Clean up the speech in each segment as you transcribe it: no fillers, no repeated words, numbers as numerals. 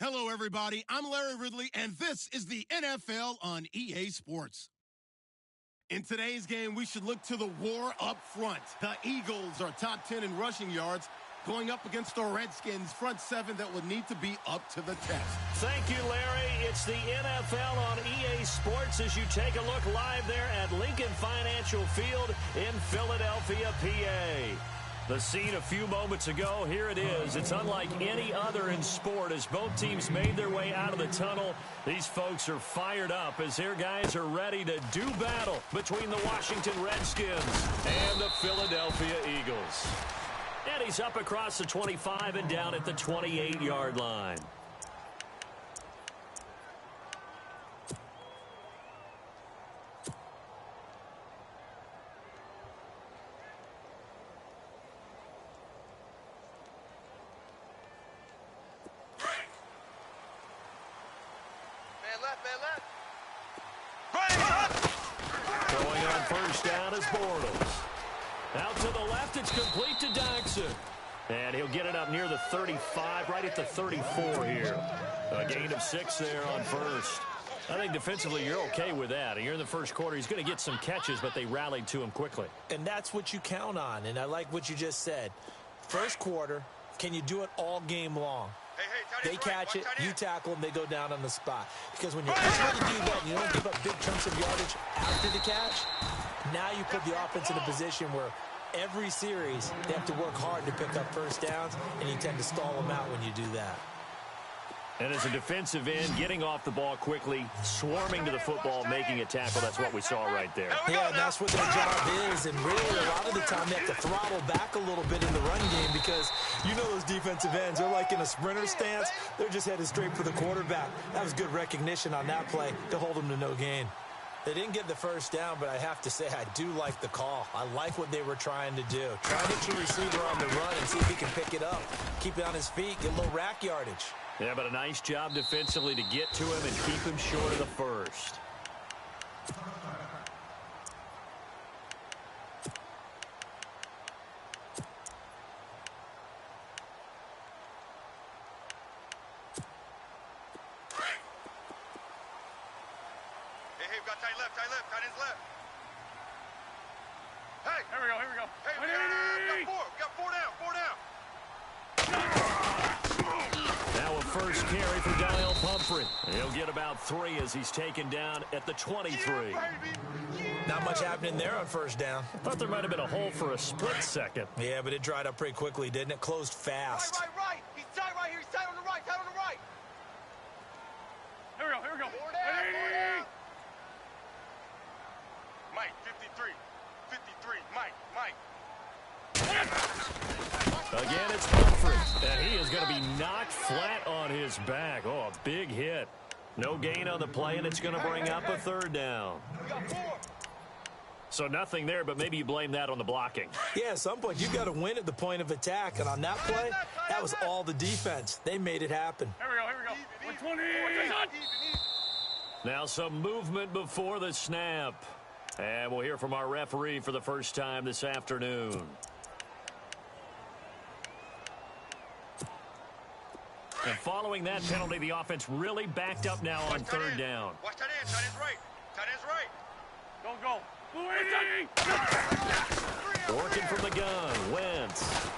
Hello, everybody. I'm Larry Ridley, and this is the NFL on EA Sports. In today's game, we should look to the war up front. The Eagles are top 10 in rushing yards, going up against the Redskins' front seven that will need to be up to the test. Thank you, Larry. It's the NFL on EA Sports as you take a look live there at Lincoln Financial Field in Philadelphia, PA. The scene a few moments ago, here it is. It's unlike any other in sport as both teams made their way out of the tunnel. These folks are fired up as their guys are ready to do battle between the Washington Redskins and the Philadelphia Eagles. And he's up across the 25 and down at the 28-yard line. Throwing on first down is Bortles. Out to the left, it's complete to Dodson. And he'll get it up near the 35, right at the 34 here. A gain of 6 there on first. I think defensively you're okay with that. And you're in the first quarter. He's going to get some catches, but they rallied to him quickly. And that's what you count on. And I like what you just said. First quarter, can you do it all game long? They catch it, you tackle them, they go down on the spot. Because when you're able to do that and you don't give up big chunks of yardage after the catch, now you put the offense in a position where every series they have to work hard to pick up first downs, and you tend to stall them out when you do that. And as a defensive end, getting off the ball quickly, swarming to the football, making a tackle, that's what we saw right there. Yeah, and that's what their job is. And really, a lot of the time, they have to throttle back a little bit in the run game because you know those defensive ends, they're like in a sprinter stance. They're just headed straight for the quarterback. That was good recognition on that play to hold them to no gain. They didn't get the first down, but I have to say I do like the call. I like what they were trying to do. Try to get your receiver on the run and see if he can pick it up. Keep it on his feet, get a little rack yardage. Yeah, but a nice job defensively to get to him and keep him short of the first. Hey, we got tight left, tight ends left. Hey! Here we go. Hey, we got four down. Now a first carry for Daniel Pumphrey. He'll get about 3 as he's taken down at the 23. Yeah. Not much happening there on first down. Thought there might have been a hole for a split second. Yeah, but it dried up pretty quickly, didn't it? Closed fast. Right. He's tight right here. He's tight on the right. Here we go. Four down. Mike, 53. Mike. Again, it's Pumphrey, and he is going to be knocked flat on his back. Oh, a big hit. No gain on the play, and it's going to bring up a third down. We got 4. So nothing there, but maybe you blame that on the blocking. Yeah, at some point, you've got to win at the point of attack. And on that play, that was all the defense. They made it happen. Here we go. 120. Now some movement before the snap. And we'll hear from our referee for the first time this afternoon. And following that penalty, the offense really backed up now on third down. Watch tight ends right. Go. Working from the gun, Wentz.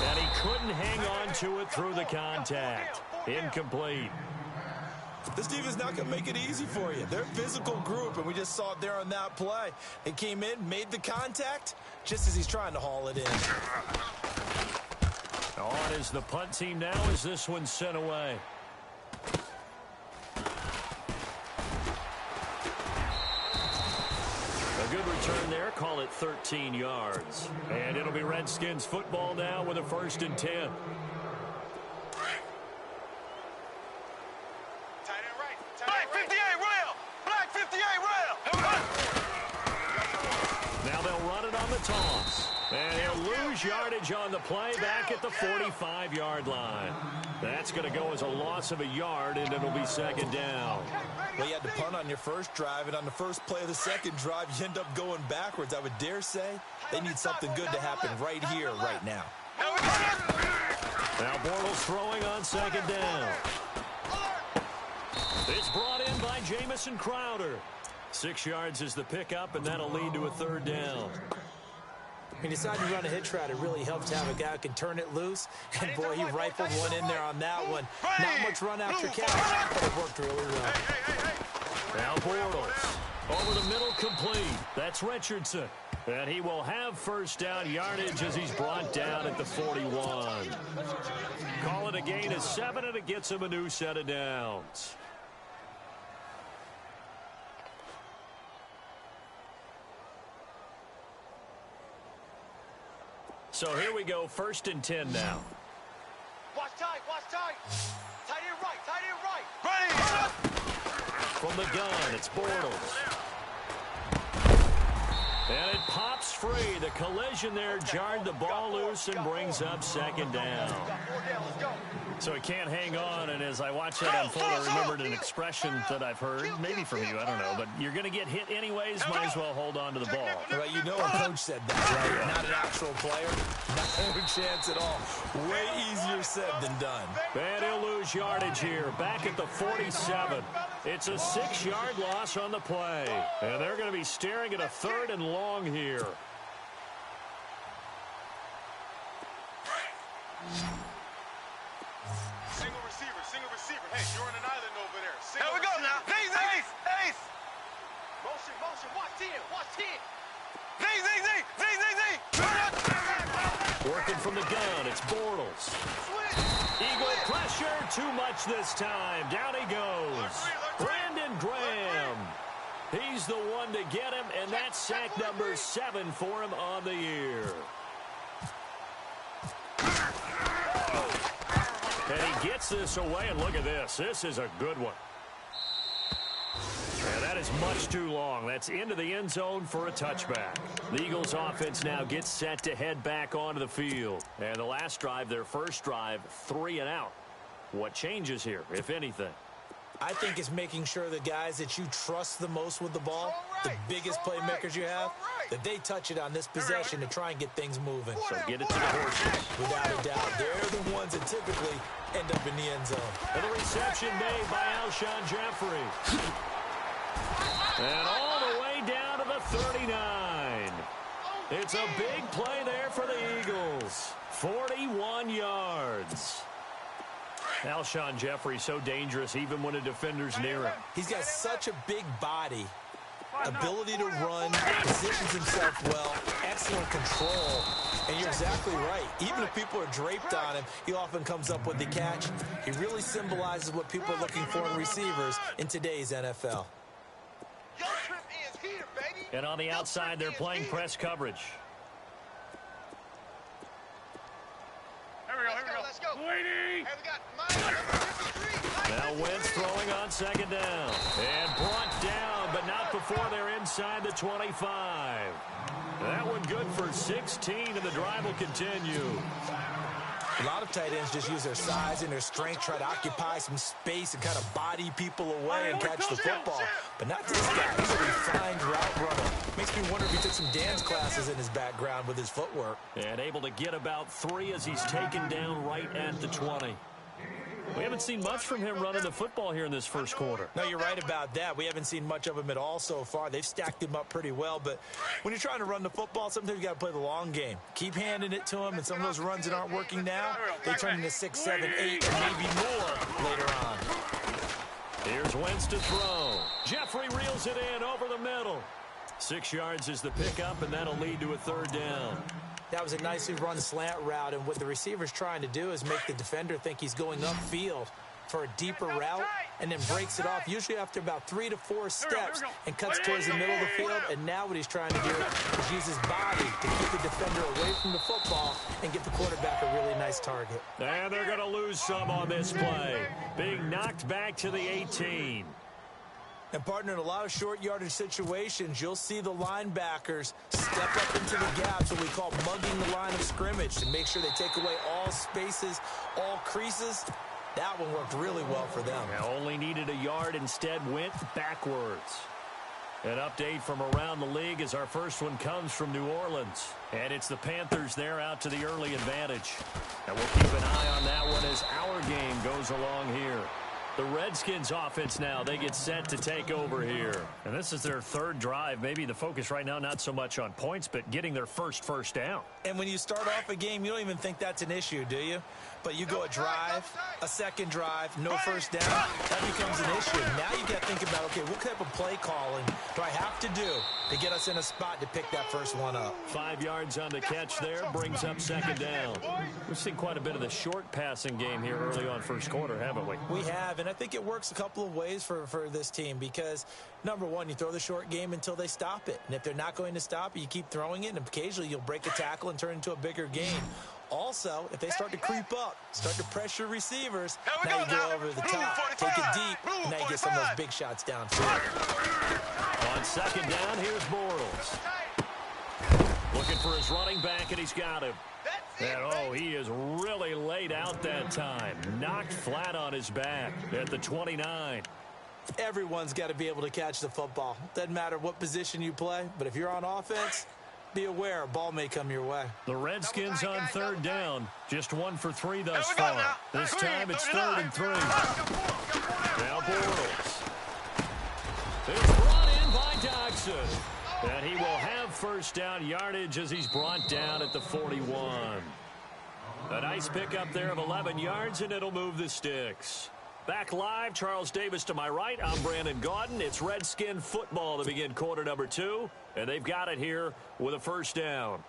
And he couldn't hang on to it through the contact. Incomplete. This defense not going to make it easy for you. They're a physical group, and we just saw it there on that play. They came in, made the contact, just as he's trying to haul it in. On is the punt team now as this one's sent away. A good return there, call it 13 yards. And it'll be Redskins football now with a 1st and 10. Now they'll run it on the toss. And he'll lose yardage on the play back at the 45-yard line. That's going to go as a loss of a yard, and it'll be 2nd down. Well, you had to punt on your first drive, and on the first play of the second drive, you end up going backwards. I would dare say they need something good to happen right here, right now. Now Bortles throwing on second down. It's brought in by Jamison Crowder. 6 yards is the pickup, and that'll lead to a third down. When you decide to run a hitch route, it really helps to have a guy who can turn it loose. And, boy, he rifled one in there on that one. Not much run after catch, but it worked really well. Now Bortles over the middle, complete. That's Richardson. And he will have first down yardage as he's brought down at the 41. Call it a gain of 7, and it gets him a new set of downs. So here we go, 1st and 10 now. Watch tight, watch tight. Tight end right. Ready! From the gun, it's Bortles. And it pops free. The collision there jarred the ball loose and brings up second down. So he can't hang on, and as I watch that unfold, I remembered an expression that I've heard, maybe from you, I don't know, but you're going to get hit anyways, might as well hold on to the ball. Well, you know a coach said that, right? Not an actual player. No chance at all. Way easier said than done. And he'll lose yardage here, back at the 47. It's a 6-yard loss on the play, and they're going to be staring at a 3rd and long here. Single receiver. Hey, you're on an island over there. Here we go now. Ace. Motion. Watch 10. Z. Working from the gun, it's Bortles. Eagle pressure, too much this time. Down he goes. Brandon Graham. He's the one to get him, and that's sack number 7 for him on the year. And he gets this away, and look at this. This is a good one. And that is much too long. That's into the end zone for a touchback. The Eagles offense now gets set to head back onto the field. And the last drive, their first drive, 3 and out. What changes here, if anything? I think it's making sure the guys that you trust the most with the ball, the biggest playmakers you have, that they touch it on this possession to try and get things moving. So get it to the horses. Without a doubt, they're the ones that typically end up in the end zone. And the reception made by Alshon Jeffrey. And all the way down to the 39. It's a big play there for the Eagles. 41 yards. Alshon Jeffrey so dangerous even when a defender's near him. He's got such a big body, ability to run, positions himself well, excellent control. And you're exactly right. Even if people are draped on him, he often comes up with the catch. He really symbolizes what people are looking for in receivers in today's NFL. And on the outside, they're playing press coverage. Let's go. Hey, now Wentz throwing on second down. And brought down, but not before they're inside the 25. That one good for 16, and the drive will continue. A lot of tight ends just use their size and their strength, try to occupy some space and kind of body people away and catch the football. But not this guy. He's a refined route runner. Makes me wonder if he took some dance classes in his background with his footwork. And able to get about 3 as he's taken down right at the 20. We haven't seen much from him running the football here in this first quarter. No, you're right about that. We haven't seen much of him at all so far. They've stacked him up pretty well, but when you're trying to run the football, sometimes you got to play the long game. Keep handing it to him, and some of those runs that aren't working now, they turn into 6, 7, 8, and maybe more later on. Here's Wentz to throw. Jeffrey reels it in over the middle. 6 yards is the pickup, and that'll lead to a third down. That was a nicely run slant route, and what the receiver's trying to do is make the defender think he's going upfield for a deeper route, and then breaks it off, usually after about 3 to 4 steps, and cuts towards the middle of the field. And now what he's trying to do is use his body to keep the defender away from the football and get the quarterback a really nice target. And they're going to lose some on this play. Being knocked back to the 18. And, partner, in a lot of short yardage situations, you'll see the linebackers step up into the gaps, what we call mugging the line of scrimmage, to make sure they take away all spaces, all creases. That one worked really well for them. Now only needed a yard, instead went backwards. An update from around the league as our first one comes from New Orleans. And it's the Panthers there out to the early advantage. And we'll keep an eye on that one as our game goes along here. The Redskins offense now, they get set to take over here. And this is their third drive. Maybe the focus right now not so much on points, but getting their first down. And when you start off a game, you don't even think that's an issue, do you? But you go a drive, a second drive, no first down, that becomes an issue. Now you got to think about, okay, what type of play calling do I have to do to get us in a spot to pick that first one up? 5 yards on the catch there, brings up second down. We've seen quite a bit of the short passing game here early on first quarter, haven't we? We have, and I think it works a couple of ways for this team because, number one, you throw the short game until they stop it. And if they're not going to stop it, you keep throwing it, and occasionally you'll break a tackle and turn it into a bigger gain. Also, if they start to creep up, start to pressure receivers, now you go over the top, take it deep, and now you get some of those big shots downfield. On second down, here's Bortles. Looking for his running back, and he's got him. And, oh, he is really laid out that time. Knocked flat on his back at the 29. Everyone's got to be able to catch the football. Doesn't matter what position you play, but if you're on offense, be aware a ball may come your way. The Redskins on third down. Just 1 for 3 thus far. This time it's 3rd and 3. Now Bortles. It's brought in by Dodson. And he will have first down yardage as he's brought down at the 41. A nice pickup there of 11 yards, and it'll move the sticks. Back live, Charles Davis to my right. I'm Brandon Gaudin. It's Redskin football to begin quarter number 2, and they've got it here with a first down.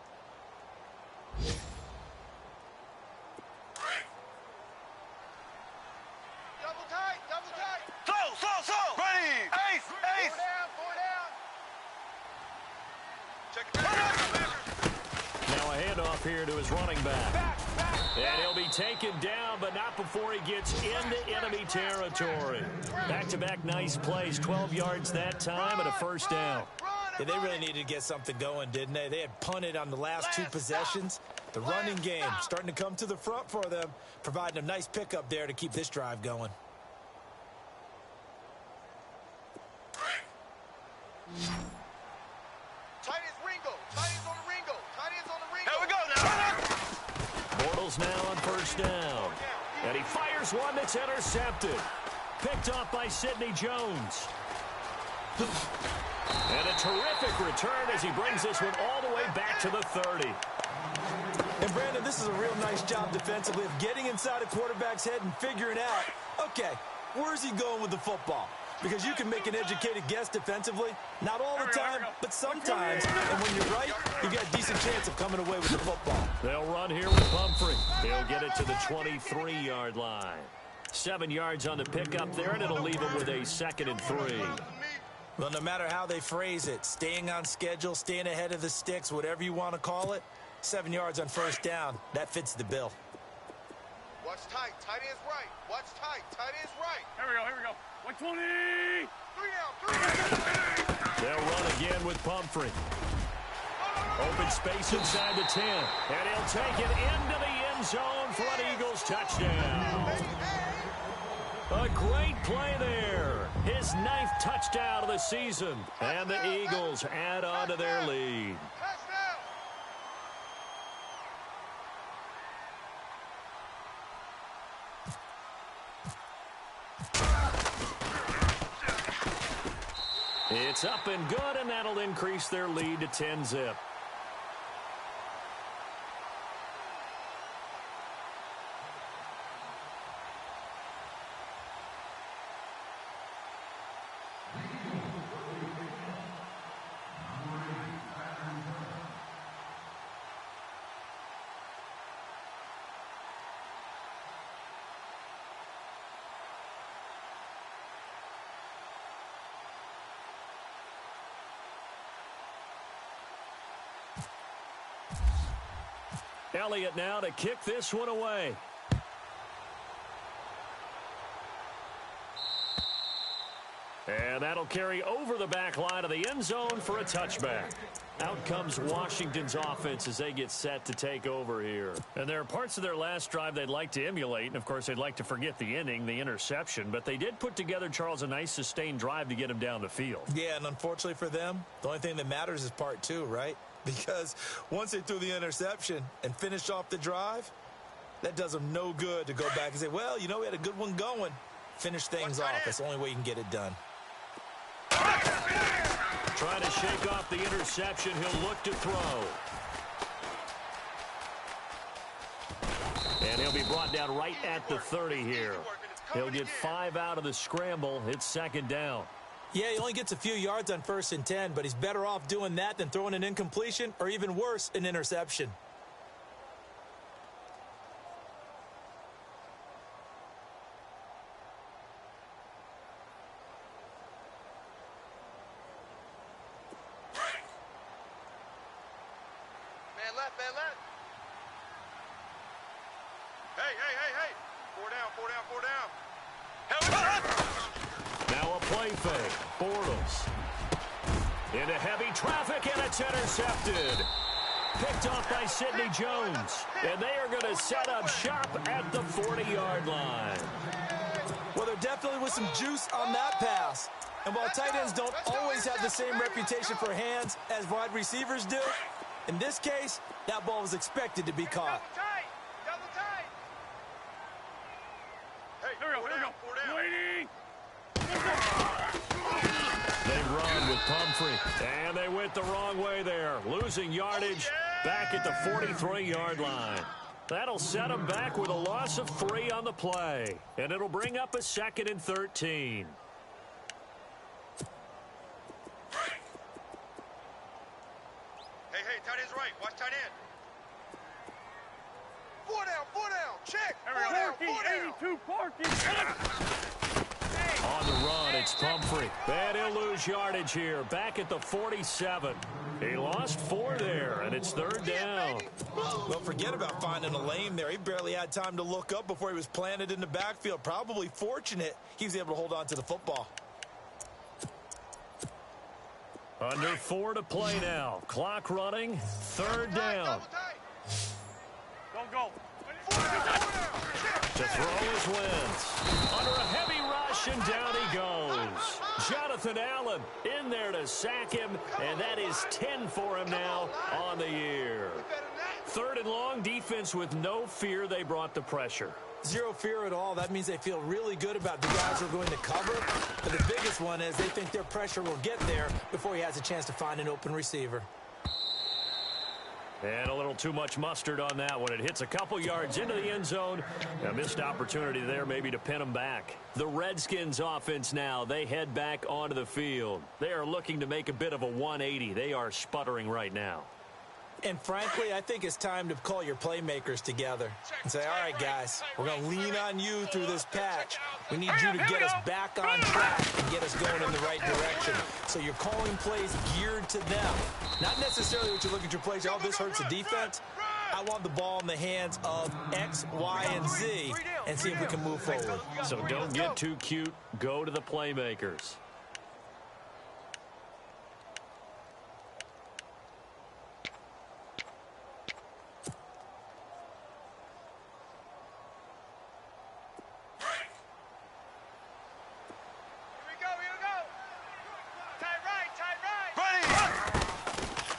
Double tight. Slow. Ready. Ace. Four down. Check it out. Now a handoff here to his running back. And he'll be taken down, but not before he gets into enemy territory. Back-to-back nice plays, 12 yards that time and a first down. Yeah, they really needed to get something going, didn't they? They had punted on the last 2 possessions. The running game starting to come to the front for them, providing a nice pickup there to keep this drive going. Tight ends Ringo. Tight ends on the Ringo. Here we go now. Bortles now on first down. And he fires one that's intercepted. Picked off by Sidney Jones. And a terrific return as he brings this one all the way back to the 30. And, Brandon, this is a real nice job defensively of getting inside a quarterback's head and figuring out, okay, where's he going with the football? Because you can make an educated guess defensively. Not all the time, but sometimes. And when you're right, you've got a decent chance of coming away with the football. They'll run here with Pumphrey. He'll get it to the 23-yard line. 7 yards on the pickup there, and it'll leave him with a 2nd and 3. Well, no matter how they phrase it, staying on schedule, staying ahead of the sticks, whatever you want to call it, 7 yards on first down, that fits the bill. Watch tight. Tight ends right. Watch tight. Tight ends right. Here we go. 120! 3 down. They'll run again with Pumphrey. Open space inside the 10. And he'll take it into the end zone for an Eagles touchdown. A great play there. His 9th touchdown of the season. And the Eagles add on to their lead. It's up and good, and that'll increase their lead to 10-zip. Elliott now to kick this one away. And And that'll carry over the back line of the end zone for a touchback. Out comes Washington's offense as they get set to take over here. And there are parts of their last drive they'd like to emulate. And, of course, they'd like to forget the inning, the interception. But they did put together, Charles, a nice sustained drive to get him down the field. Yeah, and unfortunately for them, the only thing that matters is part two, right? Because once they threw the interception and finished off the drive, that does them no good to go back and say, well, you know, we had a good one going. Finish things off. That's the only way you can get it done. Trying to shake off the interception. He'll look to throw. And he'll be brought down right at the 30 here. He'll get 5 out of the scramble. It's second down. Yeah, he only gets a few yards on 1st and 10, but he's better off doing that than throwing an incompletion or even worse, an interception. Man left. Hey. 4 down. Now a play fake. Bortles. Into heavy traffic, and it's intercepted. Picked off by Sidney Jones. And they are going to set up shop at the 40-yard line. Well, there definitely was some juice on that pass. And while tight ends don't always have the same reputation for hands as wide receivers do, in this case, that ball was expected to be caught. Double tight. Hey, here we go. 4 down. Waiting. They run with Pumphrey, and they went the wrong way there, losing yardage back at the 43-yard line. That'll set them back with a loss of 3 on the play, and it'll bring up a 2nd and 13. Hey, tight end's right. Watch tight end. 4 down. Check. 4 down. 82 On the run, it's Pumphrey. And he'll lose yardage here, back at the 47. He lost 4 there, and it's 3rd down. Well, forget about finding a lane there. He barely had time to look up before he was planted in the backfield. Probably fortunate he was able to hold on to the football. Under 4 to play now. Clock running, 3rd down. Don't go. To throw his wins. Under a heavy rush, and down he goes. Jonathan Allen in there to sack him, and that is 10 for him now on the year. 3rd and long, defense with no fear. They brought the pressure. Zero fear at all. That means they feel really good about the guys who are going to cover. But the biggest one is they think their pressure will get there before he has a chance to find an open receiver. And a little too much mustard on that one. It hits a couple yards into the end zone. A missed opportunity there maybe to pin them back. The Redskins offense now, they head back onto the field. They are looking to make a bit of a 180. They are sputtering right now. And frankly, I think it's time to call your playmakers together and say, all right, guys, we're going to lean on you through this patch. We need you to get us back on track and get us going in the right direction. So you're calling plays geared to them. Not necessarily what you look at your plays, oh, this hurts the defense. I want the ball in the hands of X, Y, and Z and see if we can move forward. So don't get too cute. Go to the playmakers.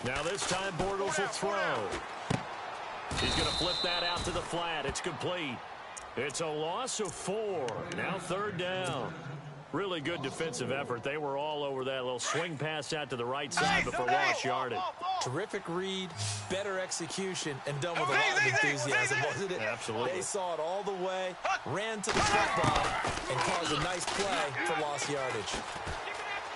Now this time Bortles will throw. He's going to flip that out to the flat. It's complete. It's a loss of 4. Now 3rd down. Really good defensive effort. They were all over that little swing pass out to the right side before lost yardage. Terrific read, better execution, and done with a lot of enthusiasm, wasn't it? Absolutely. They saw it all the way, ran to the football, and caused a nice play for lost yardage.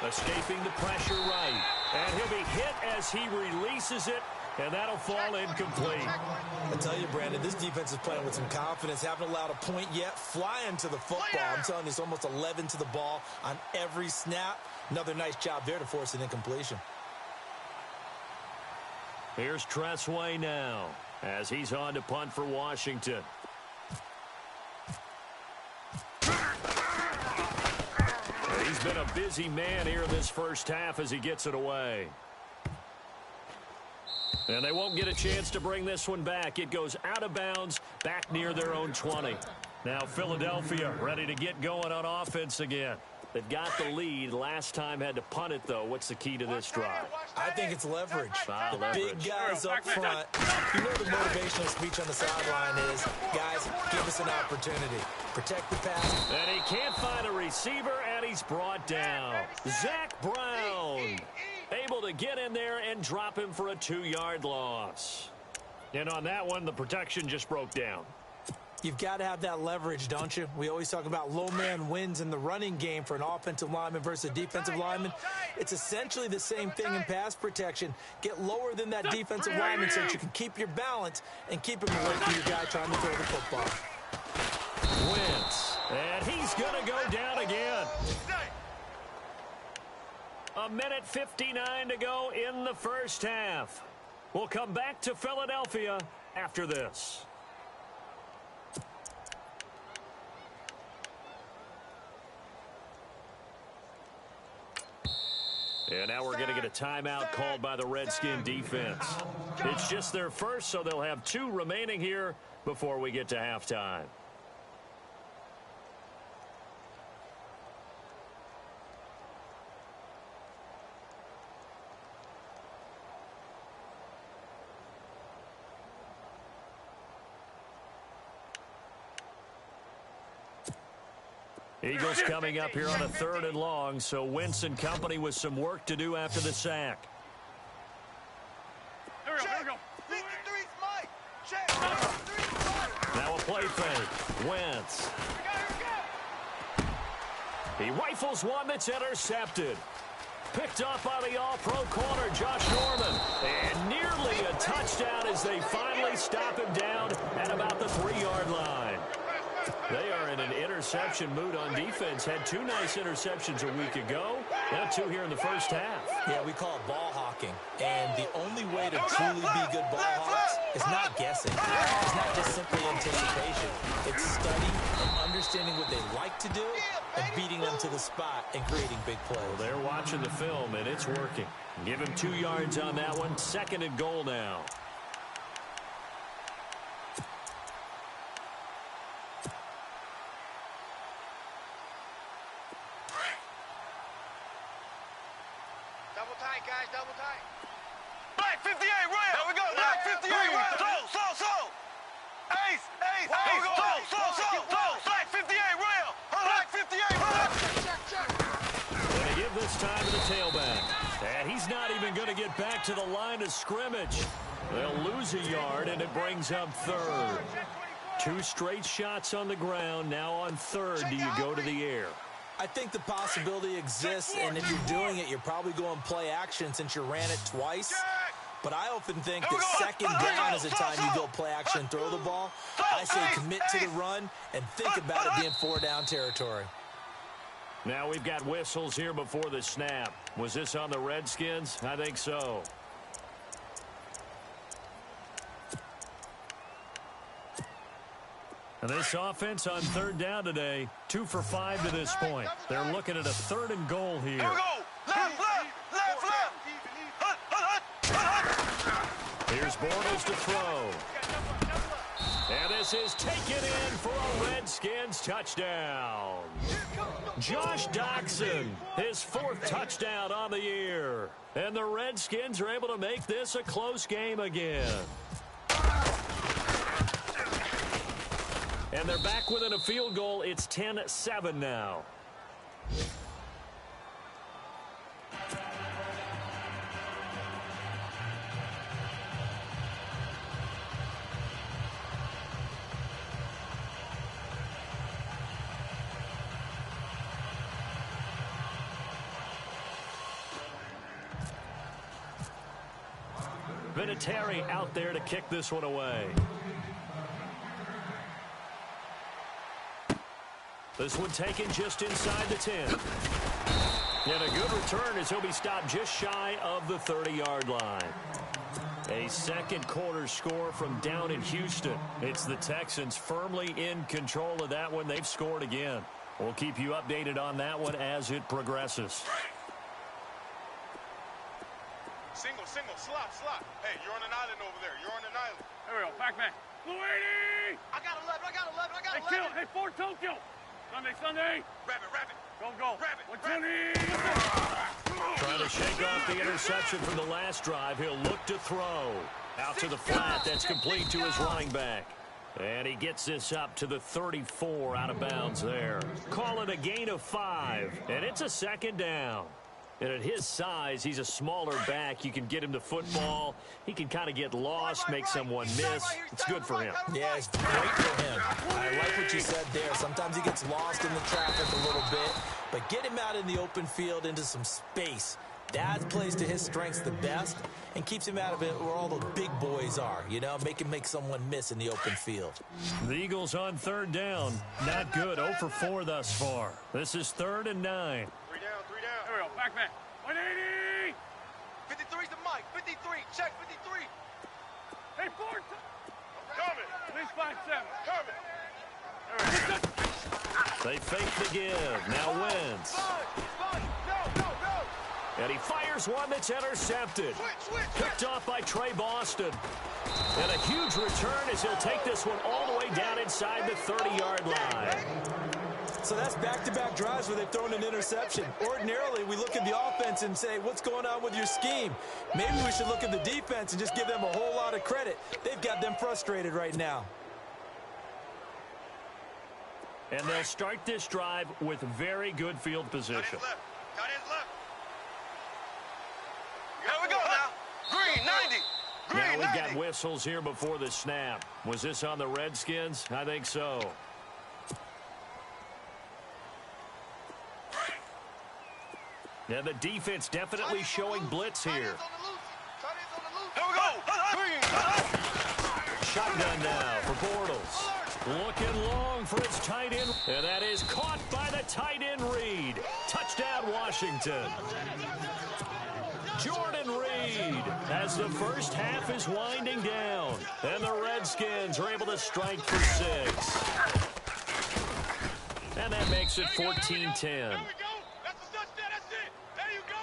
Escaping the pressure right. And he'll be hit as he releases it, and that'll fall incomplete. I tell you, Brandon, this defense is playing with some confidence. Haven't allowed a point yet. Flying to the football. I'm telling you, it's almost 11 to the ball on every snap. Another nice job there to force an incompletion. Here's Tressway now as he's on to punt for Washington. He's been a busy man here in this first half as he gets it away. And they won't get a chance to bring this one back. It goes out of bounds, back near their own 20. Now Philadelphia ready to get going on offense again. They've got the lead. Last time had to punt it, though. What's the key to this drive? I think it's leverage. The Leverage. big guys up front. You know the motivational speech on the sideline is, guys, give us an opportunity. Protect the pass. And he can't find a receiver, and he's brought down. Zach Brown able to get in there and drop him for a 2-yard loss. And on that one, the protection just broke down. You've got to have that leverage, don't you? We always talk about low man wins in the running game for an offensive lineman versus a defensive lineman. It's essentially the same thing in pass protection. Get lower than that defensive lineman so that you can keep your balance and keep him away from your guy trying to throw the football. Wentz, and he's going to go down again. A minute 59 to go in the first half. We'll come back to Philadelphia after this. And now we're going to get a timeout called by the Redskin defense. It's just their first, so they'll have 2 remaining here before we get to halftime. Eagles coming up here on a 3rd and long, so Wentz and company with some work to do after the sack. Here we go. Now a play fake. Wentz. He rifles one that's intercepted. Picked up by the all-pro corner, Josh Norman. And nearly a touchdown as they finally stop him down at about the 3-yard line. They are in an interception mood on defense. Had 2 nice interceptions a week ago. Now 2 here in the first half. Yeah, we call it ball hawking. And the only way to truly be good ball hawks is not guessing. It's not just simply anticipation. It's studying and understanding what they like to do and beating them to the spot and creating big plays. Well, they're watching the film, and it's working. Give him 2 yards on that one. 2nd and goal now. Double tight, guys, double tight. Black 58, Royal. There we go. Black 58, Royal. So. Ace. Here we go. So. Black 58, Royal. Black 58, Royal. Check. Going to give this time to the tailback. And he's not even going to get back to the line of scrimmage. They'll lose a yard, and it brings up 3rd. 2 straight shots on the ground. Now on 3rd, do you go to the air? I think the possibility exists, and if you're doing it, you're probably going play action since you ran it twice. But I often think that 2nd down is the time you go play action and throw the ball. I say commit to the run and think about it being 4-down territory. Now we've got whistles here before the snap. Was this on the Redskins? I think so. And this offense on 3rd down today, 2 for 5 to this point. They're looking at a 3rd and goal here. Here we go. Left. Here's Bortles to throw. And this is taken in for a Redskins touchdown. Josh Doctson, his 4th touchdown on the year. And the Redskins are able to make this a close game again. And they're back within a field goal. It's 10-7 now. Vinatieri out there to kick this one away. This one taken just inside the 10. And a good return as he'll be stopped just shy of the 30-yard line. A 2nd quarter score from down in Houston. It's the Texans firmly in control of that one. They've scored again. We'll keep you updated on that one as it progresses. Single, slot. Hey, you're on an island over there. You're on an island. There we go. Back. Blue 80! I got 11. Hey, kill. Hey, 4 Tokyo. Sunday. Rapid. Go. Rapid. 120. Trying to shake off the interception from the last drive. He'll look to throw. Out to the flat. That's complete to his running back. And he gets this up to the 34 out of bounds there. Call it a gain of 5. And it's a second down. And at his size, he's a smaller back. You can get him to football. He can kind of get lost, make someone miss. It's good for him. Yeah, it's great for him. I like what you said there. Sometimes he gets lost in the traffic a little bit, but get him out in the open field into some space. That plays to his strengths the best and keeps him out of it where all the big boys are, you know, make someone miss in the open field. The Eagles on third down. Not good. 0 for 4 thus far. This is 3rd and 9. 3 down. There we go. Back. 180! 53's the mic. 53. Check 53. Hey, 4 Coming. Please 5-7. Coming. There we go. They fake the give. Now wins. Go. And he fires one that's intercepted. Switch. Picked off by Trey Boston. And a huge return as he'll take this one all the way down inside the 30-yard line. So that's back-to-back drives where they've thrown an interception. Ordinarily, we look at the offense and say, what's going on with your scheme? Maybe we should look at the defense and just give them a whole lot of credit. They've got them frustrated right now. And they'll start this drive with very good field position. Got his left. Here we go now. Green, 90. Now we've got whistles here before the snap. Was this on the Redskins? I think so. Now the defense definitely showing blitz here. Here we go. Green. Shotgun now for Bortles. Looking long for his tight end. And that is caught by the tight end Reed. Touchdown Washington. Jordan Reed as the first half is winding down. And the Redskins are able to strike for 6. And that makes it 14-10. There we go. That's a touchdown. That's it. There you go.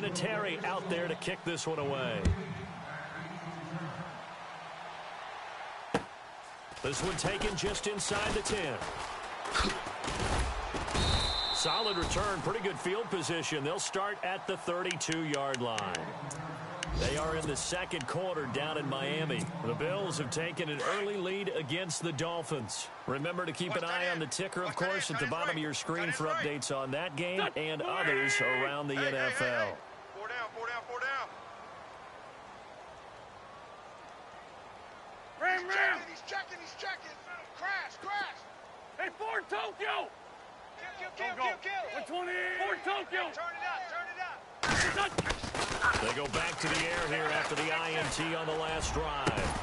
Vinatieri out there to kick this one away. This one taken just inside the 10. Solid return, pretty good field position. They'll start at the 32-yard line. They are in the second quarter down in Miami. The Bills have taken an early lead against the Dolphins. Remember to keep an eye on the ticker, of course, at the bottom of your screen for updates on that game and others around the NFL. 4 down. Ram. He's checking. Crash. Hey, 4 Tokyo. Kill. 120. 4 Tokyo. Turn it out. They go back to the air here after the INT on the last drive.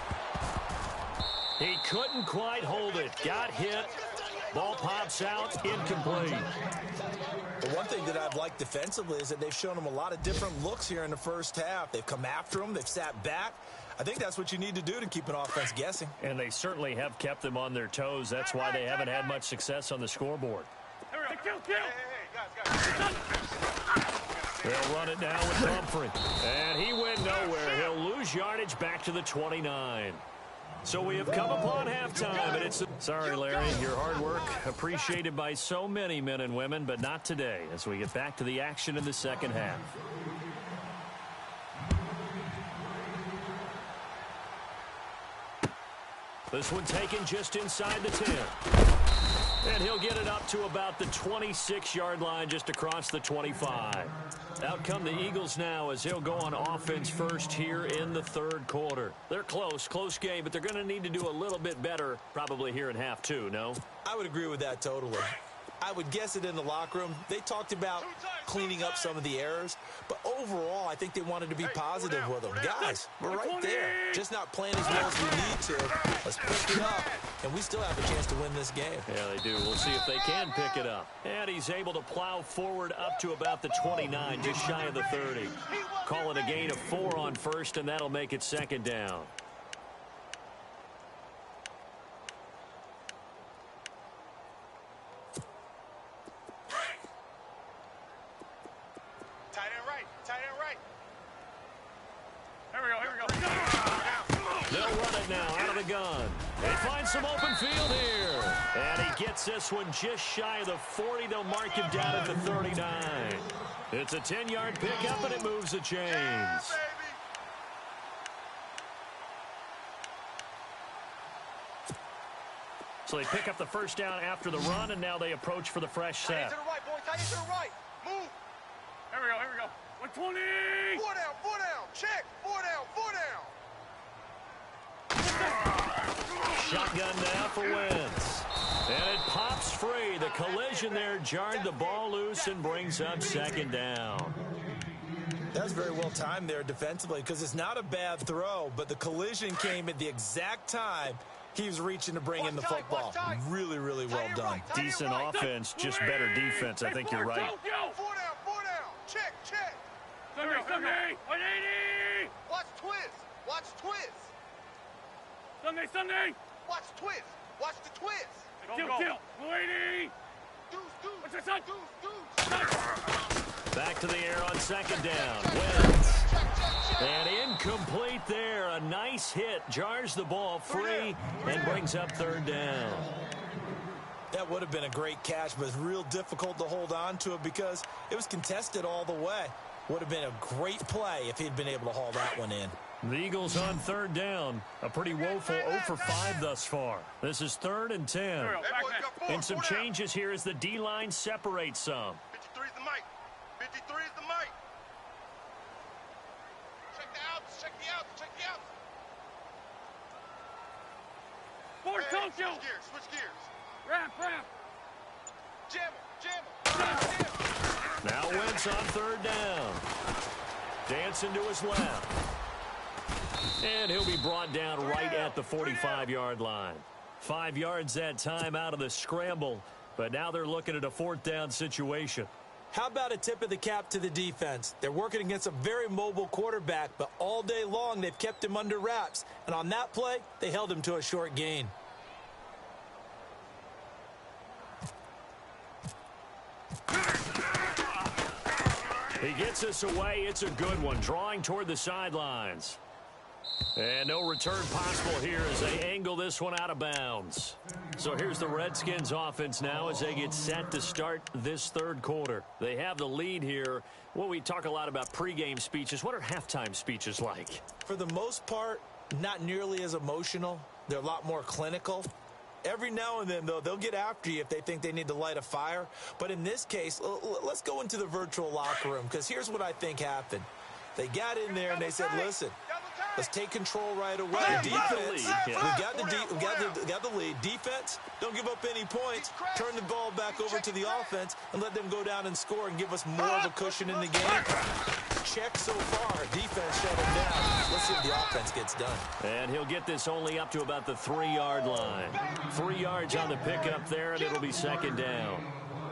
He couldn't quite hold it. Got hit. Ball pops out. Incomplete. The one thing that I've liked defensively is that they've shown him a lot of different looks here in the first half. They've come after him. They've sat back. I think that's what you need to do to keep an offense guessing. And they certainly have kept them on their toes. That's why they haven't had much success on the scoreboard. Kill. Guys. They'll run it down with Humphrey. And he went nowhere. He'll lose yardage back to the 29. So we have come upon halftime, and it's... Sorry, Larry, your hard work appreciated by so many men and women, but not today as we get back to the action in the second half. This one taken just inside the 10. And he'll get it up to about the 26-yard line just across the 25. Out come the Eagles now as he'll go on offense first here in the third quarter. They're close game, but they're going to need to do a little bit better probably here in half two, no? I would agree with that totally. I would guess it in the locker room. They talked about cleaning up some of the errors, but overall, I think they wanted to be positive with them. Guys, we're right there. Just not playing as well as we need to. Let's pick it up, and we still have a chance to win this game. Yeah, they do. We'll see if they can pick it up. And he's able to plow forward up to about the 29, just shy of the 30. Call it a gain of 4 on first, and that'll make it second down. right. Tight end right. Here we go. They'll run it now out of the gun. They find some open field here. And he gets this one just shy of the 40. They'll mark him down at the 39. It's a 10-yard pickup, and it moves the chains. Yeah, baby. So they pick up the first down after the run, and now they approach for the fresh Tight end set. to the right, boy. Tight end to the right. Move. Here we go. 120. 4 down. Check. 4 down. Shotgun now for Wentz. And it pops free. The collision there jarred the ball loose and brings up second down. That's very well timed there defensively because it's not a bad throw, but the collision came at the exact time he was reaching to bring in the football. Really, really well done. Decent offense, just better defense. I think you're right. 4 down. Check. Sunday. 180. Watch twist. Sunday. Watch twist. Watch the twist. Kill. 180. Deuce. What's your son? Back to the air on second down. Wentz. And incomplete there. A nice hit. Jars the ball free and brings up third down. That would have been a great catch, but it's real difficult to hold on to it because it was contested all the way. Would have been a great play if he'd been able to haul that one in. The Eagles on third down. A pretty woeful 0 for 5 thus far. This is 3rd and 10. And some changes here as the D-line separates some. 53 is the mic. Check the outs. Check the outs. Fort Tokyo. Switch gears. Wrap. Jam him. Now Wentz on third down. Dancing to his left. And he'll be brought down right at the 45-yard line. 5 yards that time out of the scramble. But now they're looking at a 4th down situation. How about a tip of the cap to the defense? They're working against a very mobile quarterback, but all day long they've kept him under wraps. And on that play, they held him to a short gain. He gets us away. It's a good one. Drawing toward the sidelines. And no return possible here as they angle this one out of bounds. So here's the Redskins offense now as they get set to start this third quarter. They have the lead here. Well, we talk a lot about pregame speeches. What are halftime speeches like? For the most part, not nearly as emotional. They're a lot more clinical. Every now and then, though, they'll get after you if they think they need to light a fire. But in this case, let's go into the virtual locker room because here's what I think happened. They got in there and they said, listen, let's take control right away. Defense, we got the lead. Defense, don't give up any points. Turn the ball back over to the offense and let them go down and score and give us more of a cushion in the game. Check so far. Defense shut him down. Let's see if the offense gets done. And he'll get this only up to about the 3-yard line. 3 yards on the pickup there, and it'll be second down.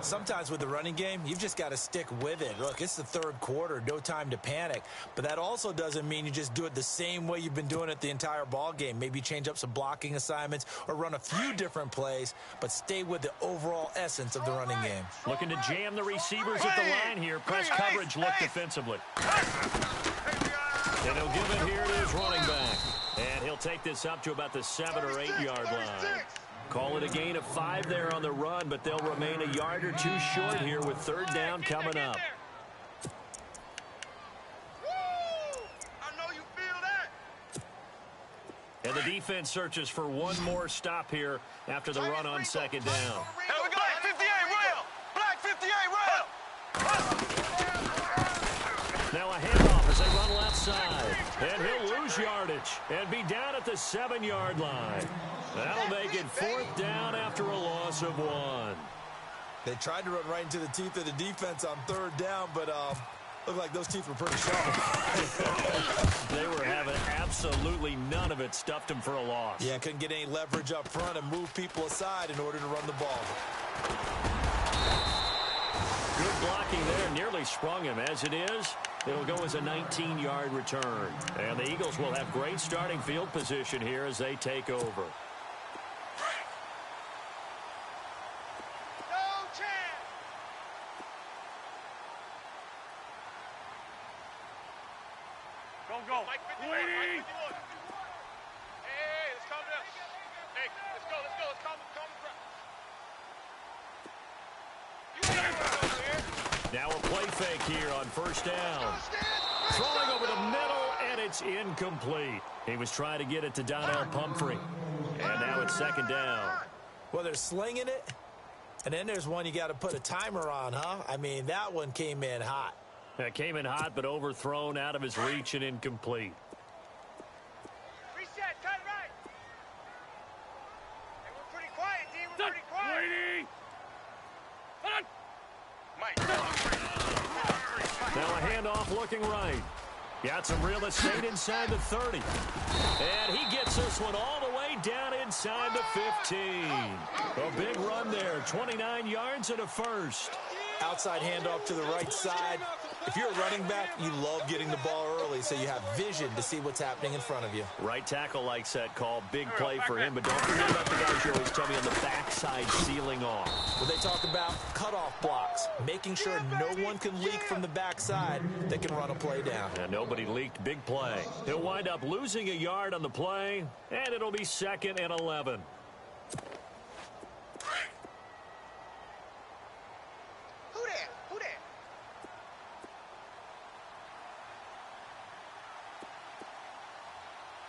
Sometimes with the running game, you've just got to stick with it. Look, it's the third quarter, no time to panic. But that also doesn't mean you just do it the same way you've been doing it the entire ball game. Maybe change up some blocking assignments or run a few different plays, but stay with the overall essence of the running game. Looking to jam the receivers at the line here. Press coverage look defensively. And he'll give it here to his running back. And he'll take this up to about the 7 or 8 yard line. Call it a gain of 5 there on the run, but they'll remain a yard or 2 short here with third down coming up. And the defense searches for one more stop here after the run on second down. Here we go. Black 58 rail. Black 58 rail. Now a handoff as they run left side. And he'll lose yardage and be down at the 7-yard line. That'll make it 4th down after a loss of 1. They tried to run right into the teeth of the defense on third down, but looked like those teeth were pretty sharp. They were having absolutely none of it. Stuffed them for a loss. Yeah, couldn't get any leverage up front and move people aside in order to run the ball. Good blocking there. Nearly sprung him. As it is, it'll go as a 19-yard return. And the Eagles will have great starting field position here as they take over. Don't go. Mike 51, Waiting. Mike 51. Hey, let's calm down. Hey, let's go. Let's calm the crowd. Now a play fake here on first down. Throwing over the middle, and it's incomplete. He was trying to get it to D4L Pumphrey. And now it's second down. Well, they're slinging it. And then there's one you got to put a timer on, huh? I mean, that one came in hot. That came in hot, but overthrown, out of his reach, and incomplete. Reset, cut right. Hey, we're pretty quiet, D. We're pretty quiet. Waiting. Mike. Now a handoff looking right. Got some real estate inside the 30. And he gets this one all the way down inside the 15. A big run there, 29 yards and a first. Outside handoff to the right side. If you're a running back, you love getting the ball early so you have vision to see what's happening in front of you. Right tackle likes that call. Big play for him, but don't forget about the guys you always tell me on the backside sealing off. Well, they talk about cutoff blocks, making sure no one can leak from the backside that can run a play down. And nobody leaked. Big play. He'll wind up losing a yard on the play, and it'll be 2nd and 11. Who that?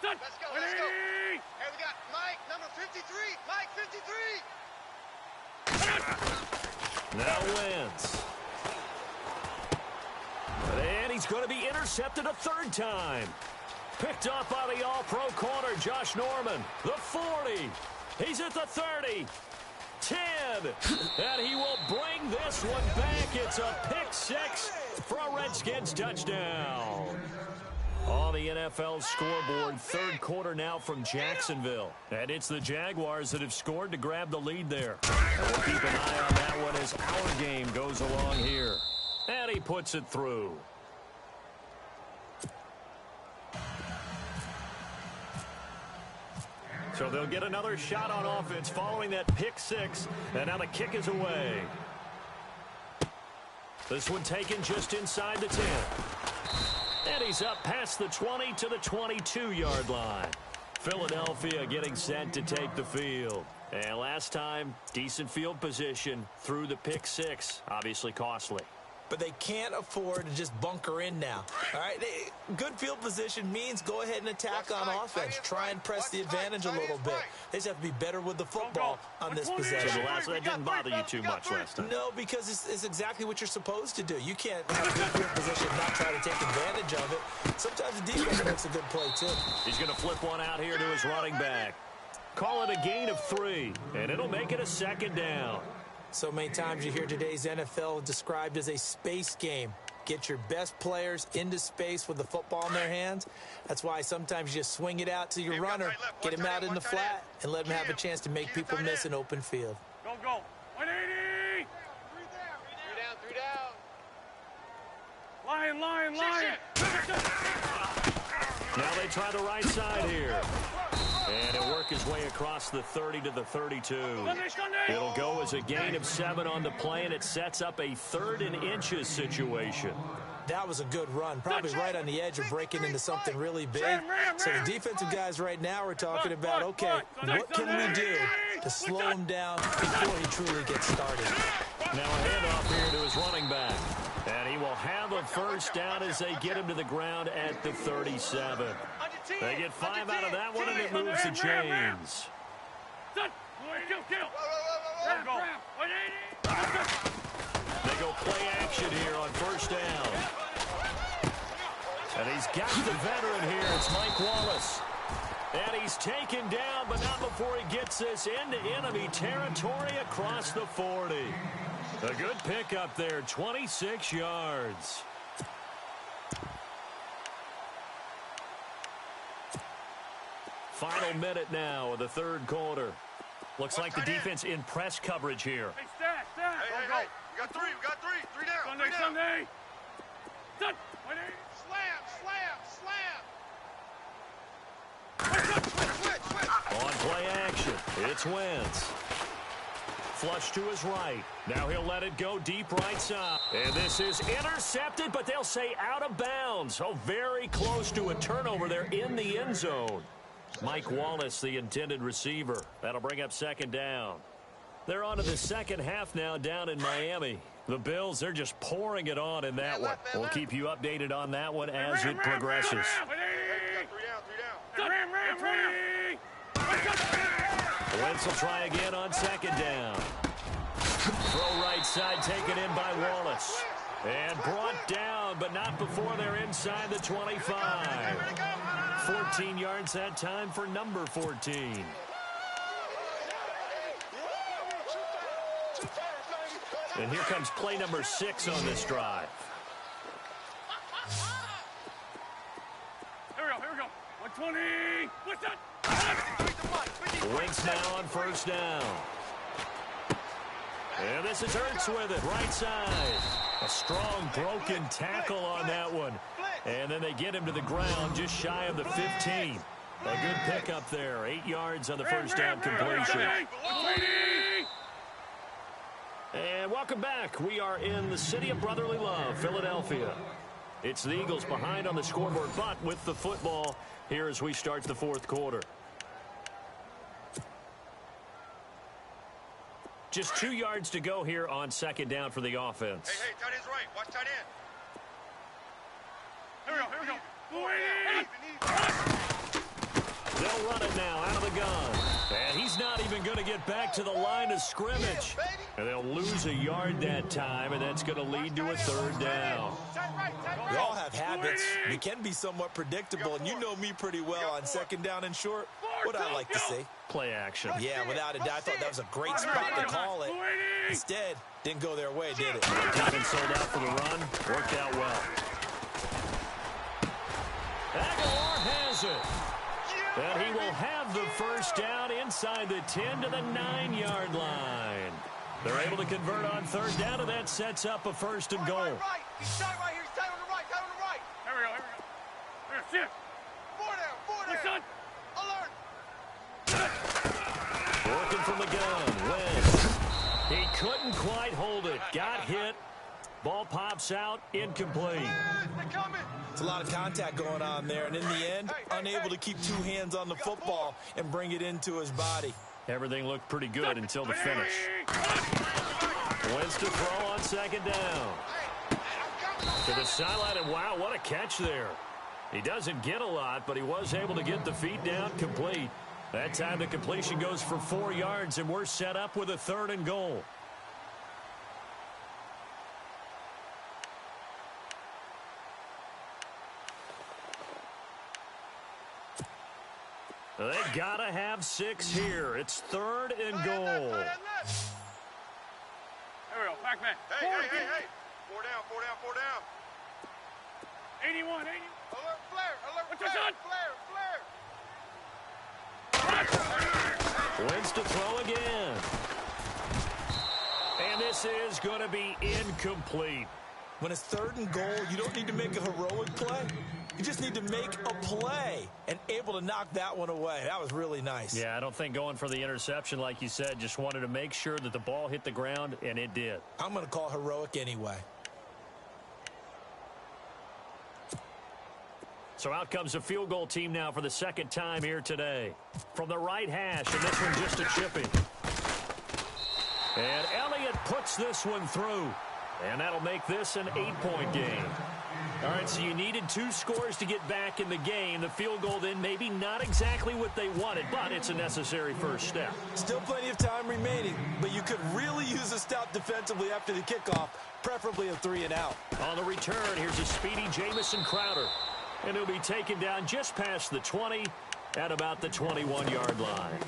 Let's go. Waiting. Hey, we got Mike, number 53. Mike, 53. Now Wentz. And he's going to be intercepted a third time. Picked up by the all-pro corner, Josh Norman. The 40. He's at the 30. 10. And he will bring this one back. It's a pick six for a Redskins touchdown. On the NFL scoreboard, third quarter now from Jacksonville. And it's the Jaguars that have scored to grab the lead there. And we'll keep an eye on that one as our game goes along here. And he puts it through. So they'll get another shot on offense following that pick six. And now the kick is away. This one taken just inside the 10. And he's up past the 20 to the 22-yard line. Philadelphia getting set to take the field. And last time, decent field position through the pick six. Obviously costly. But they can't afford to just bunker in now. All right, good field position means go ahead and attack on offense. Try and press the advantage a little bit. They just have to be better with the football on this possession. So that didn't bother you too much last time. No, because it's exactly what you're supposed to do. You can't have good field position and not try to take advantage of it. Sometimes the defense makes a good play, too. He's going to flip one out here to his running back. Call it a gain of 3, and it'll make it a second down. So many times you hear today's NFL described as a space game. Get your best players into space with the football in their hands. That's why sometimes you just swing it out to your runner, get him out in the flat, and let him have a chance to make people miss an open field. Go. 180. 3 down. Lion. Now they try the right side here. And it'll work his way across the 30 to the 32. It'll go as a gain of 7 on the play, and it sets up a 3rd and inches situation. That was a good run, probably right on the edge of breaking into something really big. So the defensive guys right now are talking about, okay, what can we do to slow him down before he truly gets started? Now a handoff here to his running back. And he will have a first down as they get him to the ground at the 37. They get 5 out of that one, and it moves the chains. Kill. They go play action here on first down. And he's got the veteran here. It's Mike Wallace. And he's taken down, but not before he gets this into enemy territory across the 40. A good pickup there, 26 yards. Final minute now of the third quarter. Looks like the defense in press coverage here. Hey, stack. Hey. We got 3. 3 down. Sunday. Slam. Switch. On play action, it's Wentz. Flush to his right. Now he'll let it go deep right side. And this is intercepted, but they'll say out of bounds. Oh, very close to a turnover there in the end zone. Mike Wallace, the intended receiver. That'll bring up second down. They're on to the second half now down in Miami. The Bills, they're just pouring it on in that one. We'll keep you updated on that one as it progresses. Wentz will try again on second down. Throw right side taken in by Wallace. And brought down, but not before they're inside the 25. 14 yards that time for number 14. And here comes play number 6 on this drive. Here we go. 120. What's that? Winks now on first down. And this is Ertz with it, right side. A strong broken tackle on that one. And then they get him to the ground just shy of the 15. A good pickup there. 8 yards on the first down completion. And welcome back. We are in the city of brotherly love, Philadelphia. It's the Eagles behind on the scoreboard, but with the football here as we start the fourth quarter. Just 2 yards to go here on second down for the offense. Hey, tight end's right. Watch tight end. Here we go. They'll run it now out of the gun. And he's not even going to get back to the line of scrimmage. And they'll lose a yard that time, and that's going to lead to a third down. We all have habits. We can be somewhat predictable, and you know me pretty well on second down and short. What I like to see. Play action. Yeah, without a doubt, I thought that was a great spot to call it. Instead, didn't go their way, did it? Having sold out for the run, worked out well. Aguilar has it. And he will have the first down inside the 10 to the 9-yard line. They're able to convert on third down, and that sets up a first and goal. He's tight right here. He's tight on the right. Tight on the right. Here we go. Here, sit. Four down. What's that? Alert. Working from the gun. Wentz. He couldn't quite hold it. Got hit. Ball pops out. Incomplete. They're coming. It's a lot of contact going on there, and in the end, unable to keep 2 hands on the football and bring it into his body. Everything looked pretty good until the finish. Wentz to throw on second down. To the sideline, and wow, what a catch there. He doesn't get a lot, but he was able to get the feet down complete. That time the completion goes for 4 yards, and we're set up with a third and goal. They gotta have 6 here. It's third and goal. Here we go. Back man. Hey. Four down. 81. Alert, flare. What's your son? Flare. Wins to throw again. And this is going to be incomplete. When it's third and goal, you don't need to make a heroic play. You just need to make a play and able to knock that one away. That was really nice. Yeah, I don't think going for the interception, like you said, just wanted to make sure that the ball hit the ground, and it did. I'm going to call heroic anyway. So out comes the field goal team now for the second time here today. From the right hash, and this one just a chipping. And Elliott puts this one through. And that'll make this an 8-point game. All right, so you needed 2 scores to get back in the game. The field goal then maybe not exactly what they wanted, but it's a necessary first step. Still plenty of time remaining, but you could really use a stop defensively after the kickoff, preferably a 3-and-out. On the return, here's a speedy Jamison Crowder. And he'll be taken down just past the 20 at about the 21-yard line.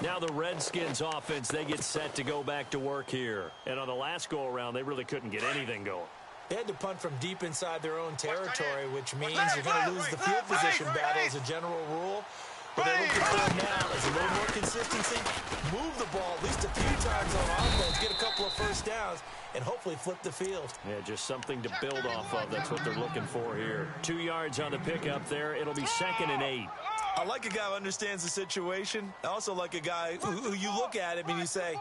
Now the Redskins offense, they get set to go back to work here. And on the last go-around, they really couldn't get anything going. They had to punt from deep inside their own territory, which means you're going to lose the field position battle as a general rule. But they're looking for now as a little more consistency, move the ball at least a few times on offense, get a couple of first downs, and hopefully flip the field. Yeah, just something to build off of. That's what they're looking for here. 2 yards on the pickup there. It'll be 2nd and 8. I like a guy who understands the situation. I also like a guy who you look at him and you say,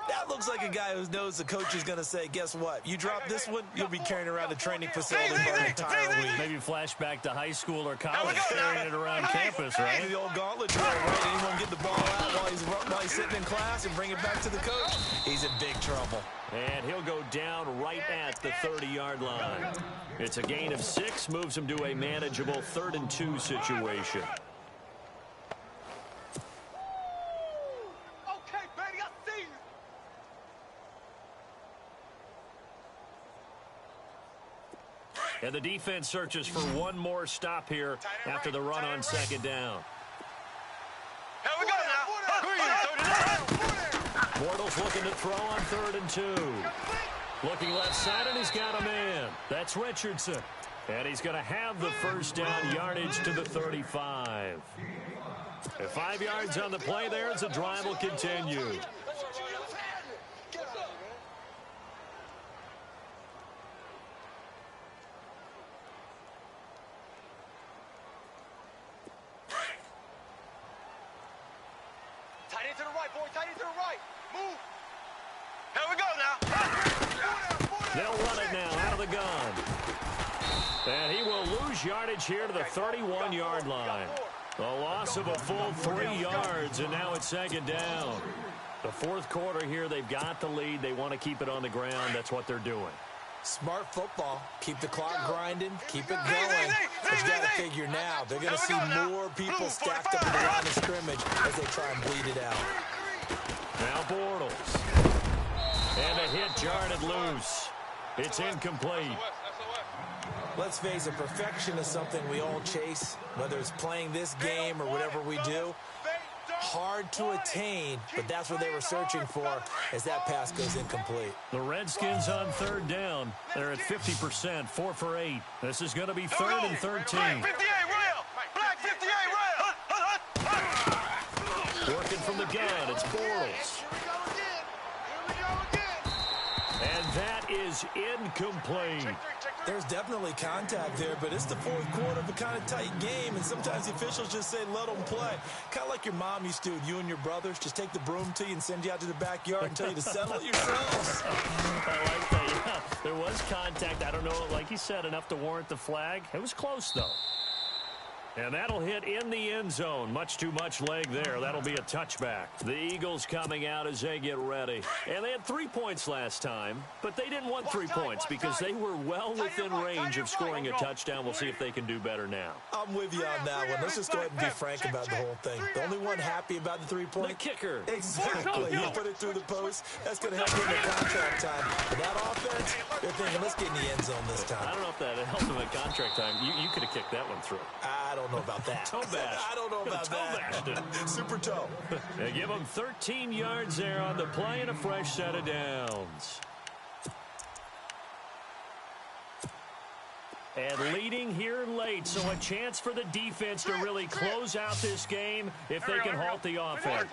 That looks like a guy who knows the coach is going to say, guess what? You drop this one, you'll be carrying around the training facility for an entire week. Maybe flashback to high school or college, carrying it around campus, right? The old gauntlet drill, right? Anyone get the ball out while he's sitting in class and bring it back to the coach? He's in big trouble. And he'll go down right at the 30-yard line. It's a gain of 6, moves him to a manageable 3rd and 2 situation. Okay, baby, I see you. And the defense searches for one more stop here after the run on 2nd down. Here we go now. Bortles looking to throw on 3rd and 2. Looking left side, and he's got a man. That's Richardson. And he's going to have the first down, yardage to the 35. 5 yards on the play there as the drive will continue. Tight end to the right, boy. Tight end to the right. Move. Here we go now. They'll run it now out of the gun. And he will lose yardage here to the 31-yard line. A loss of a full 3 yards, and now it's 2nd down. The 4th quarter here, they've got the lead. They want to keep it on the ground. That's what they're doing. Smart football. Keep the clock grinding. Keep it going. But you got to figure now, they're going to see more people stacked up in the line of scrimmage as they try and bleed it out. Now Bortles. And a hit jarred it loose. It's incomplete. Let's face it, perfection is something we all chase, whether it's playing this game or whatever we do. Hard to attain, but that's what they were searching for as that pass goes incomplete. The Redskins on 3rd down. They're at 50%, 4 for 8. This is going to be 3rd and 13. Black 58 rail. Black 58 rail. Working from the gun, it's Bortles. And that is incomplete. There's definitely contact there, but it's the 4th quarter of a kind of tight game, and sometimes the officials just say, let them play. Kind of like your mom used to with you and your brothers. Just take the broom to you and send you out to the backyard and tell you to settle it yourselves. I like that, yeah. There was contact. I don't know, like you said, enough to warrant the flag. It was close, though. And that'll hit in the end zone. Much too much leg there. That'll be a touchback. The Eagles coming out as they get ready. And they had 3 points last time, but they didn't want 3 points because they were well within range of scoring a touchdown. We'll see if they can do better now. I'm with you on that one. Let's just go ahead and be frank about the whole thing. The only one happy about the 3-point? The kicker. Exactly. You put it through the post. That's going to help you in the contract time. But that offense, they're thinking, let's get in the end zone this time. I don't know if that helped them at contract time. You could have kicked that one through. I don't know about that. Toe bash. I don't know about that. Super toe. They give them 13 yards there on the play and a fresh set of downs. And leading here late, so a chance for the defense to really close out this game if they can halt the offense.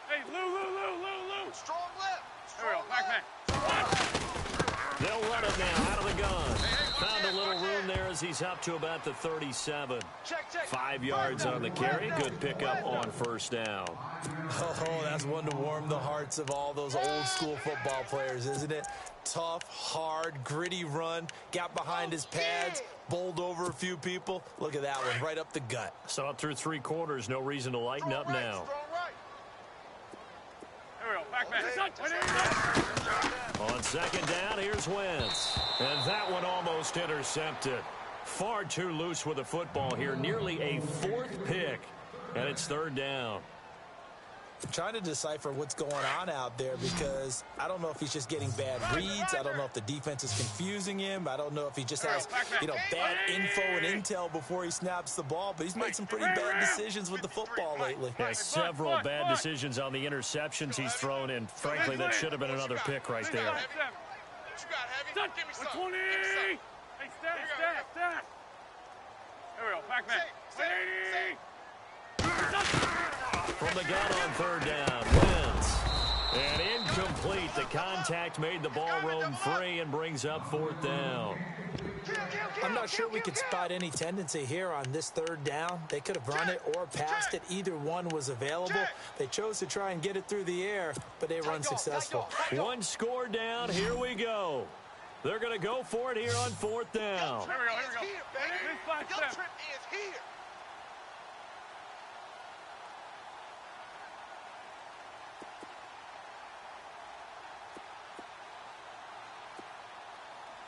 Hey, Lou. Strong left. There we go, back man. They'll run it now out of the gun. Found a little room there as he's up to about the 37. 5 yards on the carry. Good pickup on 1st down. Oh, that's one to warm the hearts of all those old school football players, isn't it? Tough, hard, gritty run. Got behind his pads, bowled over a few people. Look at that one, right up the gut. Saw it through 3 quarters. No reason to lighten up now. There we go, back man. On 2nd down, here's Wentz. And that one almost intercepted. Far too loose with the football here. Nearly a 4th pick. And it's 3rd down. I'm trying to decipher what's going on out there because I don't know if he's just getting bad reads. I don't know if the defense is confusing him. I don't know if he just has, bad info and intel before he snaps the ball. But he's made some pretty bad decisions with the football lately. Yeah, several bad decisions on the interceptions he's thrown, and frankly, that should have been another pick right there. What you got, Heavy? Give me some. 20. Hey, stat. There we go, back man. 180. From the gun on 3rd down, Wentz. And incomplete. The contact made the ball roam free and brings up 4th down. I'm not sure we could spot any tendency here on this 3rd down. They could have run it or passed it. Either one was available. They chose to try and get it through the air, but they were unsuccessful. 1 score down. Here we go. They're going to go for it here on 4th down. Here we go. Your trip is here.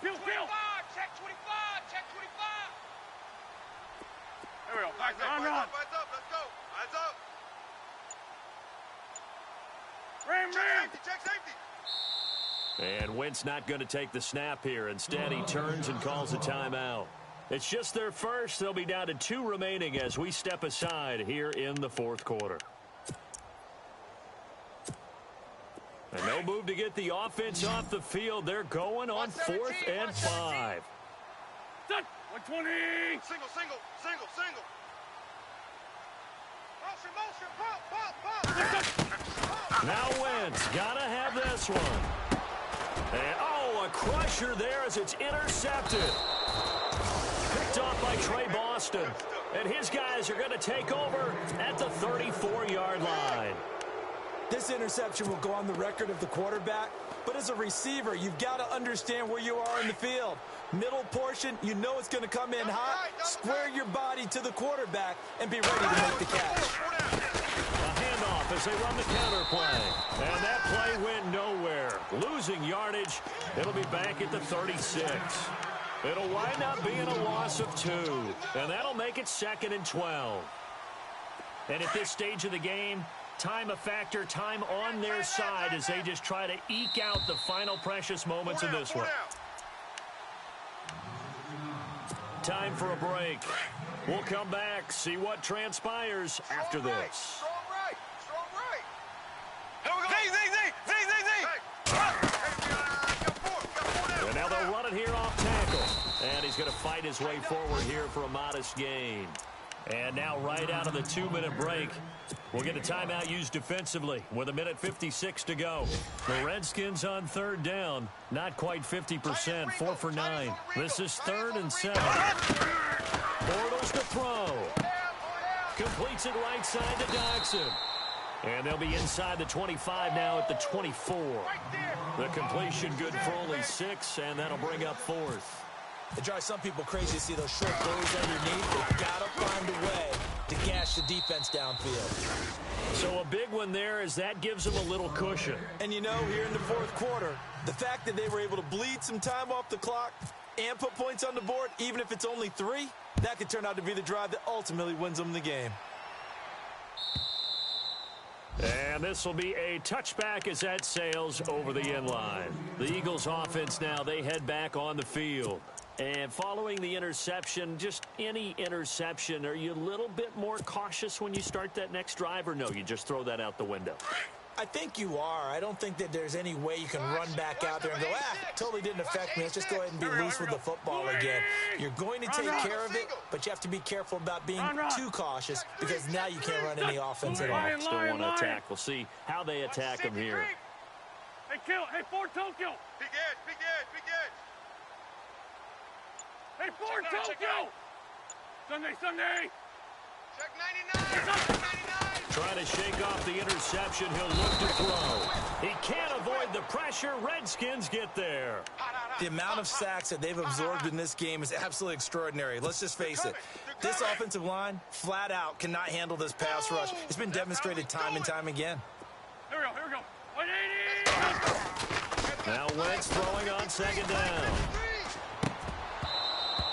Kill. Check 25. Check 25. Here we go. Back Eyes run. up. Let's go. Eyes up. Ram. Check safety. And Wentz not going to take the snap here. Instead, he turns and calls a timeout. It's just their first. They'll be down to 2 remaining as we step aside here in the 4th quarter. And no move to get the offense off the field. They're going on 4th and 5. Set. 120. Single. Motion. Pop. Now Wentz got to have this one. And, a crusher there as it's intercepted. Picked off by Trey Boston. And his guys are going to take over at the 34-yard line. This interception will go on the record of the quarterback, but as a receiver, you've got to understand where you are in the field. Middle portion, you know it's going to come in hot. Square your body to the quarterback and be ready to make the catch. A handoff as they run the counter play. And that play went nowhere. Losing yardage. It'll be back at the 36. It'll wind up being a loss of 2. And that'll make it 2nd and 12. And at this stage of the game, time a factor, time on their side as they just try to eke out the final precious moments of this one. Time for a break. We'll come back, see what transpires after this. Strong right. Here we go. And now they'll run it here off tackle. And he's going to fight his way forward here for a modest gain. And now right out of the 2-minute break, we'll get a timeout used defensively with 1:56 to go. The Redskins on 3rd down, not quite 50%, 4 for 9. This is 3rd and 7. Bortles to throw. Completes it right side to Doxson. And they'll be inside the 25 now at the 24. The completion good for only 6, and that'll bring up 4th. It drives some people crazy to see those short throws underneath. They've got to find a way to gash the defense downfield. So a big one there as that gives them a little cushion. And you know, here in the 4th quarter, the fact that they were able to bleed some time off the clock and put points on the board, even if it's only 3, that could turn out to be the drive that ultimately wins them the game. And this will be a touchback as that sails over the end line. The Eagles offense now, they head back on the field. And following the interception, just any interception, are you a little bit more cautious when you start that next drive, or no, you just throw that out the window? I think you are. I don't think that there's any way you can run back out there and go, totally didn't affect me. Let's just go ahead and be loose with the football again. You're going to take care of it, but you have to be careful about being too cautious because now you can't run any offense at all. Still want to attack. We'll see how they attack them here. Hey, Ford Tokyo. Big edge. Hey, Ford Tokyo. Sunday. Check 99. Trying to shake off the interception. He'll look to throw. He can't avoid the pressure. Redskins get there. The amount of sacks that they've absorbed in this game is absolutely extraordinary. Let's just face it. This offensive line, flat out, cannot handle this pass rush. It's been demonstrated time and time again. Here we go. 180. Now Wentz throwing on 2nd down.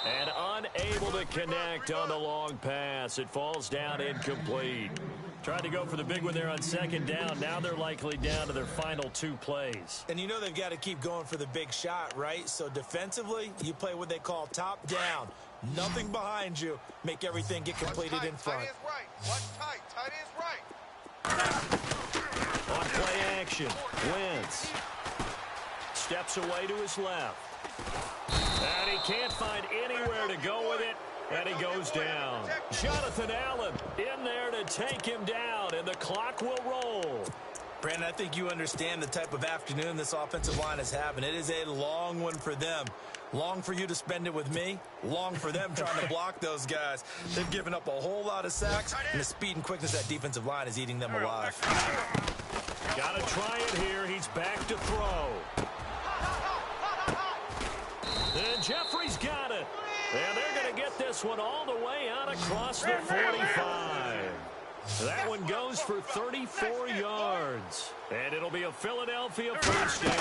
And unable to connect on the long pass. It falls down incomplete. Tried to go for the big one there on 2nd down. Now they're likely down to their final 2 plays. And you know they've got to keep going for the big shot, right? So defensively, you play what they call top down. Nothing behind you. Make everything get completed in front. Tight is right. Watch tight is right. On play action, Wentz steps away to his left. And he can't find anywhere to go with it. And he goes down. Jonathan Allen in there to take him down, and the clock will roll. Brandon, I think you understand the type of afternoon this offensive line is having. It is a long one for them. Long for you to spend it with me. Long for them trying to block those guys. They've given up a whole lot of sacks, and the speed and quickness of that defensive line is eating them alive. Got to try it here. He's back to throw. And Jeffrey's got it. And they're going to get this one all the way out across the 45. That one goes for 34 yards. And it'll be a Philadelphia first down.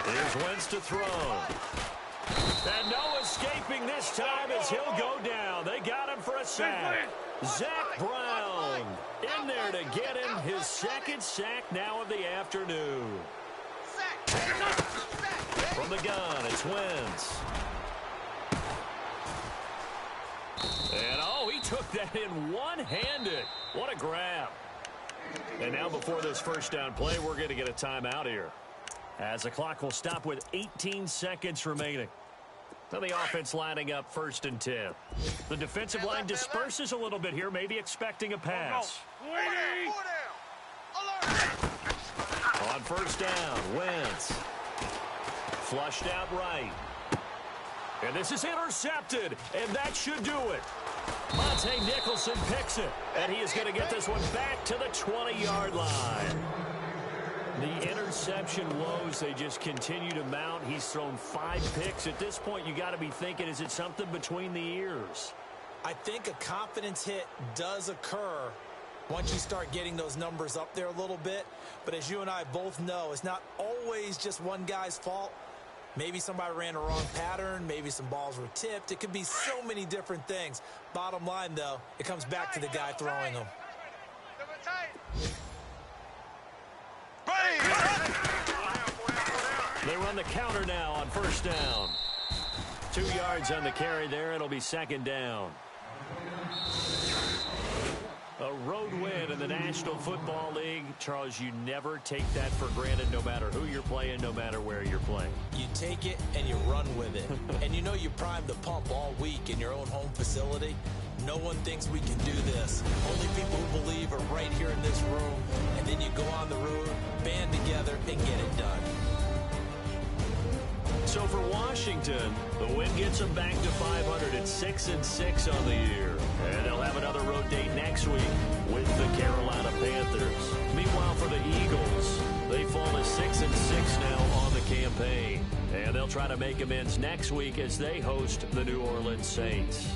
Here's Wentz to throw. And no escaping this time as he'll go down. They got him for a sack. Zach Brown in there to get him his second sack now of the afternoon. From the gun, it's Wentz. And, oh, he took that in one-handed. What a grab. And now before this first down play, we're going to get a timeout here, as the clock will stop with 18 seconds remaining. So the offense lining up 1st and 10. The defensive line disperses a little bit here, maybe expecting a pass. On first down, Wentz. Flushed out right. And this is intercepted, and that should do it. Monte Nicholson picks it, and he is going to get this one back to the 20-yard line. The interception woes, they just continue to mount. He's thrown 5 picks. At this point, you got to be thinking, is it something between the ears? I think a confidence hit does occur once you start getting those numbers up there a little bit. But as you and I both know, it's not always just one guy's fault. Maybe somebody ran a wrong pattern. Maybe some balls were tipped. It could be so many different things. Bottom line, though, it comes back to the guy throwing them. They run the counter now on first down. 2 yards on the carry there. It'll be 2nd down. A road win in the National Football League. Charles, you never take that for granted no matter who you're playing, no matter where you're playing. You take it and you run with it. And you know you primed the pump all week in your own home facility. No one thinks we can do this. Only people who believe are right here in this room. And then you go on the road, band together, and get it done. So for Washington, the win gets them back to 500 at 6-6 on the year. And they'll have another road date next week with the Carolina Panthers. Meanwhile, for the Eagles, they fall to 6-6 now on the campaign. And they'll try to make amends next week as they host the New Orleans Saints.